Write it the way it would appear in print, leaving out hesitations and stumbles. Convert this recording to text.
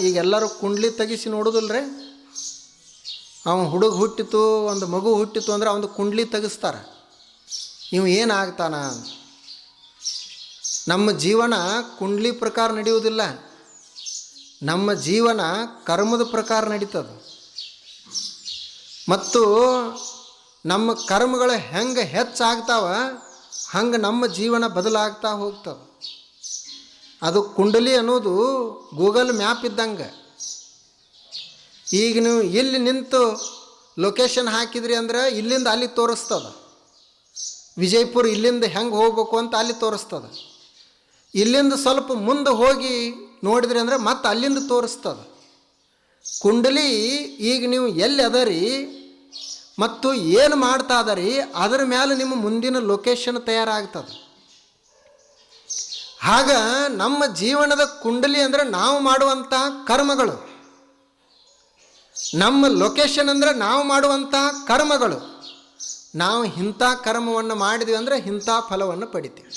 ಈಗ ಎಲ್ಲರೂ ಕುಂಡ್ಲಿ ತೆಗಿಸಿ ನೋಡೋದಿಲ್ರಿ. ಅವನು ಹುಡುಗ ಹುಟ್ಟಿತು, ಒಂದು ಮಗು ಹುಟ್ಟಿತು ಅಂದ್ರೆ ಅವನು ಕುಂಡ್ಲಿ ತೆಗಿಸ್ತಾರೆ, ಇವು ಏನಾಗ್ತಾನ. ನಮ್ಮ ಜೀವನ ಕುಂಡ್ಲಿ ಪ್ರಕಾರ ನಡೆಯುವುದಿಲ್ಲ, ನಮ್ಮ ಜೀವನ ಕರ್ಮದ ಪ್ರಕಾರ ನಡೀತದೆ. ಮತ್ತು ನಮ್ಮ ಕರ್ಮಗಳು ಹೆಂಗೆ ಹೆಚ್ಚಾಗ್ತಾವ ಹಂಗೆ ನಮ್ಮ ಜೀವನ ಬದಲಾಗ್ತಾ ಹೋಗ್ತವೆ. ಅದು ಕುಂಡಲಿ ಅನ್ನೋದು ಗೂಗಲ್ ಮ್ಯಾಪ್ ಇದ್ದಂಗೆ. ಈಗ ನೀವು ಇಲ್ಲಿ ನಿಂತು ಲೊಕೇಶನ್ ಹಾಕಿದ್ರಿ ಅಂದ್ರೆ ಇಲ್ಲಿಂದ ಅಲ್ಲಿ ತೋರಿಸ್ತದೆ. ವಿಜಯಪುರ ಇಲ್ಲಿಂದ ಹೆಂಗೆ ಹೋಗ್ಬೇಕು ಅಂತ ಅಲ್ಲಿ ತೋರಿಸ್ತದೆ. ಇಲ್ಲಿಂದ ಸ್ವಲ್ಪ ಮುಂದೆ ಹೋಗಿ ನೋಡಿದ್ರಿ ಅಂದರೆ ಮತ್ತೆ ಅಲ್ಲಿಂದ ತೋರಿಸ್ತದೆ. ಕುಂಡಲಿ ಈಗ ನೀವು ಎಲ್ಲಿ ಅದರಿ ಮತ್ತು ಏನು ಮಾಡ್ತಾ ಅದರಿ ಅದರ ಮೇಲೆ ನಿಮ್ಮ ಮುಂದಿನ ಲೊಕೇಶನ್ ತಯಾರಾಗ್ತದೆ. ಆಗ ನಮ್ಮ ಜೀವನದ ಕುಂಡಲಿ ಅಂದರೆ ನಾವು ಮಾಡುವಂಥ ಕರ್ಮಗಳು, ನಮ್ಮ ಲೊಕೇಶನ್ ಅಂದರೆ ನಾವು ಮಾಡುವಂಥ ಕರ್ಮಗಳು. ನಾವು ಇಂಥ ಕರ್ಮವನ್ನು ಮಾಡಿದ್ವಿ ಅಂದರೆ ಇಂಥ ಫಲವನ್ನು ಪಡಿತೀವಿ.